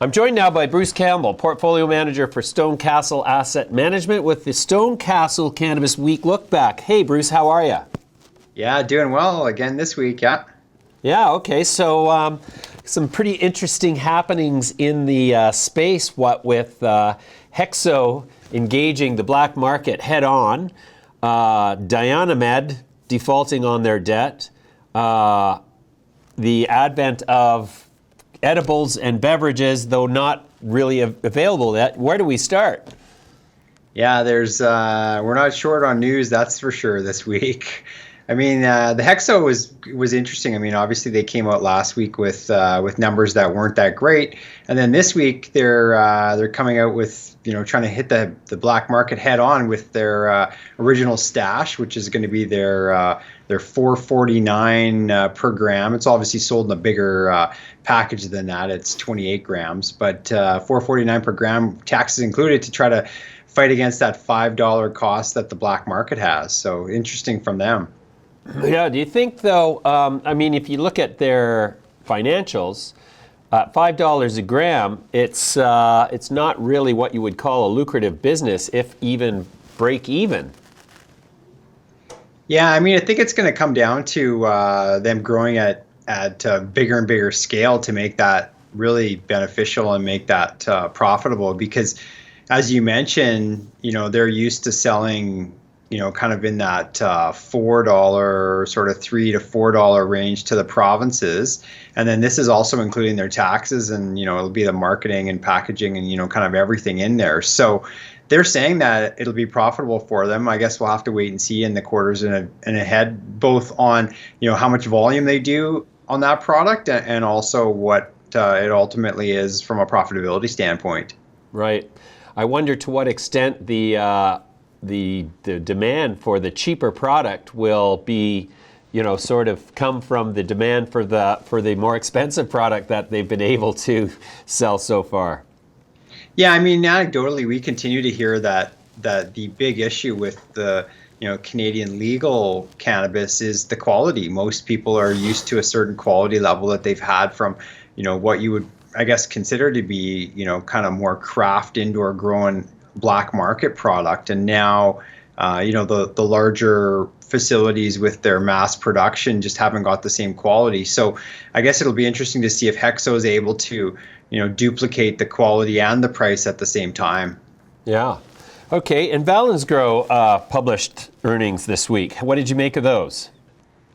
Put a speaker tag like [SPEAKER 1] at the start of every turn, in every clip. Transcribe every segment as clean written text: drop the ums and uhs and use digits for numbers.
[SPEAKER 1] I'm joined now by Bruce Campbell, Portfolio Manager for StoneCastle Asset Management with the StoneCastle Cannabis Week Look Back. Hey, Bruce, how are you?
[SPEAKER 2] Yeah, doing well again this week. Yeah.
[SPEAKER 1] Yeah, okay. So some pretty interesting happenings in the space, what with Hexo engaging the black market head on, Med defaulting on their debt, the advent of edibles and beverages, though not really available yet. Where do we start?
[SPEAKER 2] Yeah, there's we're not short on news, that's for sure this week. I mean, the Hexo was interesting. I mean, obviously they came out last week with numbers that weren't that great, and then this week they're coming out with trying to hit the black market head on with their original stash, which is going to be their 449 per gram. It's obviously sold in a bigger package than that. It's 28 grams, but 449 per gram, taxes included, to try to fight against that $5 cost that the black market has. So interesting from them.
[SPEAKER 1] Yeah, do you think though, I mean, if you look at their financials, $5 a gram, it's not really what you would call a lucrative business, if even break even.
[SPEAKER 2] Yeah, I mean, I think it's going to come down to them growing at bigger and bigger scale to make that really beneficial and make that profitable. Because, as you mentioned, they're used to selling, kind of in that $4, sort of $3 to $4 range to the provinces. And then this is also including their taxes, and, it'll be the marketing and packaging and, kind of everything in there. So they're saying that it'll be profitable for them. I guess we'll have to wait and see in the quarters and ahead, both on, how much volume they do on that product and also what it ultimately is from a profitability standpoint.
[SPEAKER 1] Right. I wonder to what extent the demand for the cheaper product will be, sort of come from the demand for the more expensive product that they've been able to sell so far.
[SPEAKER 2] Yeah, I mean, anecdotally, we continue to hear that the big issue with the Canadian legal cannabis is the quality. Most people are used to a certain quality level that they've had from what you would, I guess, consider to be kind of more craft indoor grown black market product. And now the larger facilities with their mass production just haven't got the same quality. So I guess it'll be interesting to see if Hexo is able to duplicate the quality and the price at the same time.
[SPEAKER 1] Yeah. Okay, and Valens published earnings this week. What did you make of those?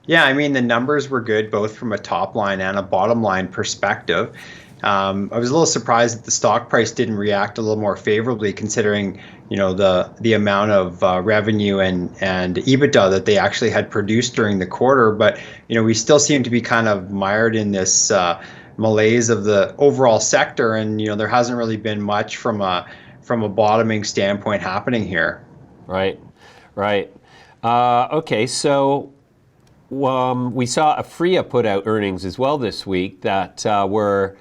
[SPEAKER 2] Yeah, I mean, the numbers were good, both from a top line and a bottom line perspective. I was a little surprised that the stock price didn't react a little more favorably, considering the amount of revenue and EBITDA that they actually had produced during the quarter. But we still seem to be kind of mired in this malaise of the overall sector, and there hasn't really been much from a bottoming standpoint happening here.
[SPEAKER 1] Right. Okay, so we saw a FreeUp put out earnings as well this week that were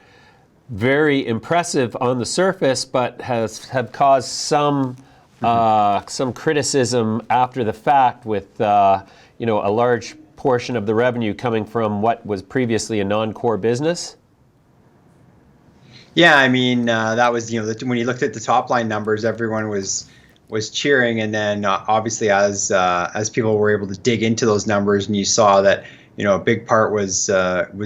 [SPEAKER 1] very impressive on the surface, but have caused some criticism after the fact, with a large portion of the revenue coming from what was previously a non-core business.
[SPEAKER 2] Yeah, I mean, that was when you looked at the top line numbers, everyone was cheering, and then obviously as people were able to dig into those numbers, and you saw that a big part was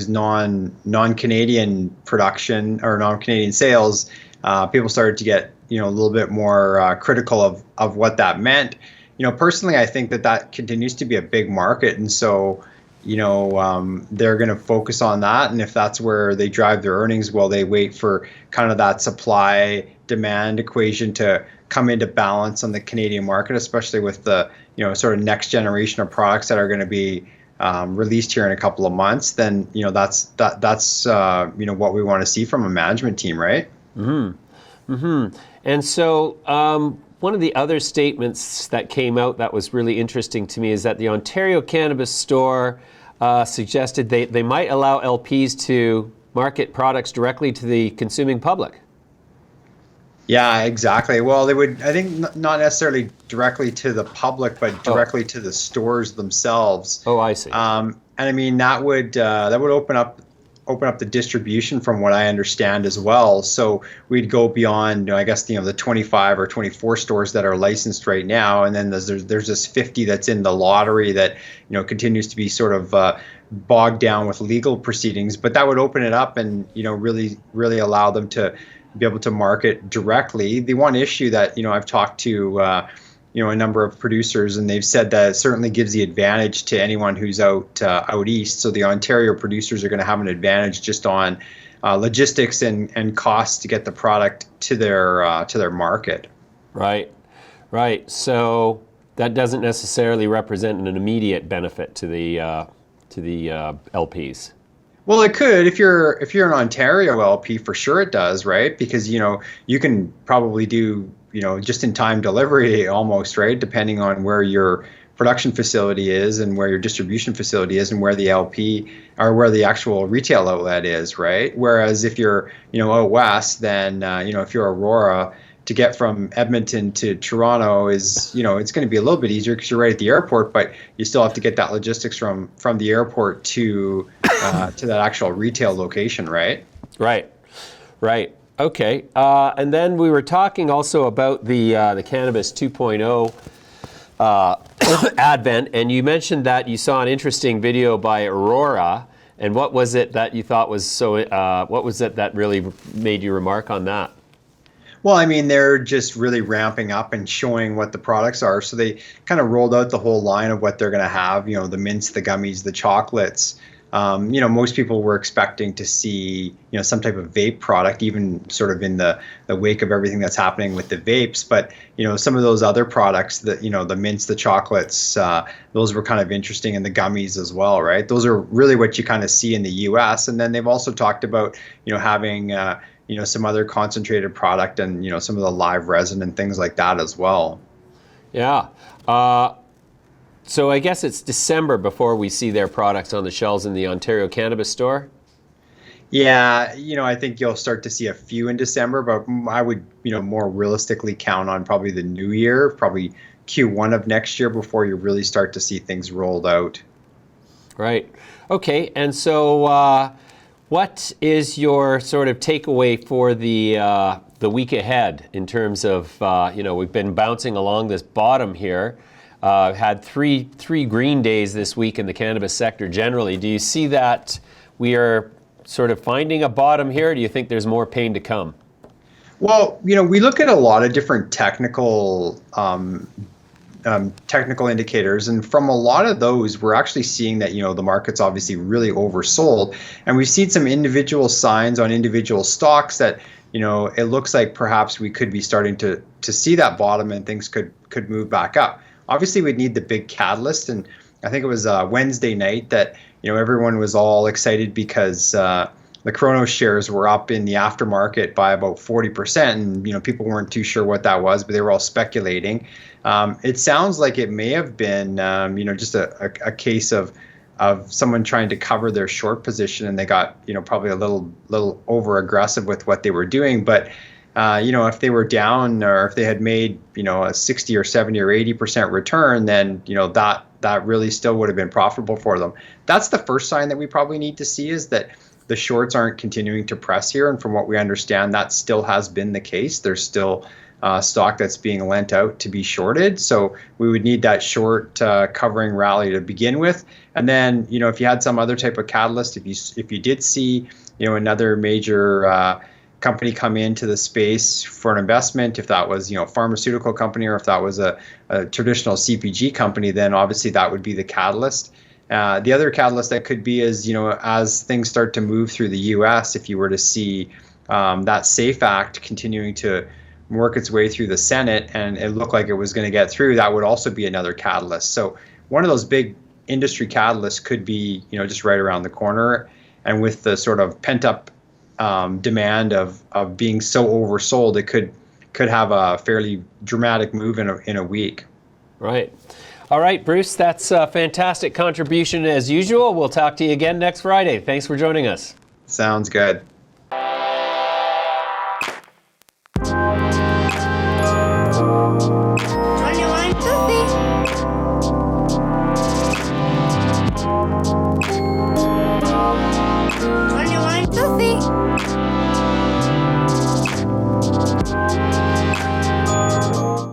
[SPEAKER 2] non-Canadian production or non-Canadian sales, people started to get a little bit more critical of what that meant. Personally, I think that continues to be a big market, and so they're going to focus on that. And if that's where they drive their earnings, well, they wait for kind of that supply demand equation to come into balance on the Canadian market, especially with the sort of next generation of products that are going to be released here in a couple of months. Then that's what we want to see from a management team, right?
[SPEAKER 1] And so one of the other statements that came out that was really interesting to me is that the Ontario Cannabis Store suggested they might allow LPs to market products directly to the consuming public.
[SPEAKER 2] Yeah, exactly. Well, they would, I think, not necessarily directly to the public, but directly to the stores themselves.
[SPEAKER 1] Oh, I see.
[SPEAKER 2] And I mean, that would open up open up the distribution from what I understand as well. So we'd go beyond, I guess, the 25 or 24 stores that are licensed right now, and then there's this 50 that's in the lottery that continues to be sort of bogged down with legal proceedings. But that would open it up and really allow them to be able to market directly. The one issue that I've talked to a number of producers, and they've said that it certainly gives the advantage to anyone who's out east. So the Ontario producers are going to have an advantage just on logistics and costs to get the product to their market.
[SPEAKER 1] Right. So that doesn't necessarily represent an immediate benefit to the LPs.
[SPEAKER 2] Well, it could if you're an Ontario LP, for sure it does, right? Because you can probably do just-in-time delivery almost, right? Depending on where your production facility is and where your distribution facility is and where the LP or where the actual retail outlet is, right? Whereas if you're, out west, then, if you're Aurora, to get from Edmonton to Toronto is, it's going to be a little bit easier because you're right at the airport, but you still have to get that logistics from the airport to that actual retail location, right?
[SPEAKER 1] Right. Okay, and then we were talking also about the Cannabis 2.0 advent, and you mentioned that you saw an interesting video by Aurora, and what was it that you thought was what was it that really made you remark on that?
[SPEAKER 2] Well, I mean, they're just really ramping up and showing what the products are. So they kind of rolled out the whole line of what they're going to have, the mints, the gummies, the chocolates. Most people were expecting to see, some type of vape product, even sort of in the wake of everything that's happening with the vapes. But, some of those other products that, the mints, the chocolates, those were kind of interesting, and the gummies as well, right? Those are really what you kind of see in the US. And then they've also talked about, having, some other concentrated product and, some of the live resin and things like that as well.
[SPEAKER 1] Yeah. So I guess it's December before we see their products on the shelves in the Ontario Cannabis Store?
[SPEAKER 2] Yeah, I think you'll start to see a few in December, but I would, more realistically count on probably the new year, probably Q1 of next year before you really start to see things rolled out.
[SPEAKER 1] Right. Okay, and so what is your sort of takeaway for the week ahead in terms of, we've been bouncing along this bottom here. Had three green days this week in the cannabis sector generally. Do you see that we are sort of finding a bottom here? Or do you think there's more pain to come?
[SPEAKER 2] Well, we look at a lot of different technical indicators, and from a lot of those, we're actually seeing that the market's obviously really oversold, and we've seen some individual signs on individual stocks that it looks like perhaps we could be starting to see that bottom and things could move back up. Obviously, we'd need the big catalyst, and I think it was Wednesday night that everyone was all excited because the Chronos shares were up in the aftermarket by about 40%, and people weren't too sure what that was, but they were all speculating. It sounds like it may have been just a case of someone trying to cover their short position, and they got probably a little over aggressive with what they were doing, but. If they were down or if they had made, a 60 or 70 or 80% return, then, that really still would have been profitable for them. That's the first sign that we probably need to see, is that the shorts aren't continuing to press here. And from what we understand, that still has been the case. There's still stock that's being lent out to be shorted. So we would need that short covering rally to begin with. And then, if you had some other type of catalyst, if you did see, another major company come into the space for an investment, if that was pharmaceutical company or if that was a traditional CPG company, then obviously that would be the catalyst. The other catalyst that could be is as things start to move through the US, if you were to see that SAFE Act continuing to work its way through the Senate and it looked like it was going to get through, that would also be another catalyst. So one of those big industry catalysts could be just right around the corner, and with the sort of pent up demand of being so oversold, it could have a fairly dramatic move in a week.
[SPEAKER 1] Right. All right, Bruce, that's a fantastic contribution as usual. We'll talk to you again next Friday. Thanks for joining us.
[SPEAKER 2] Sounds good.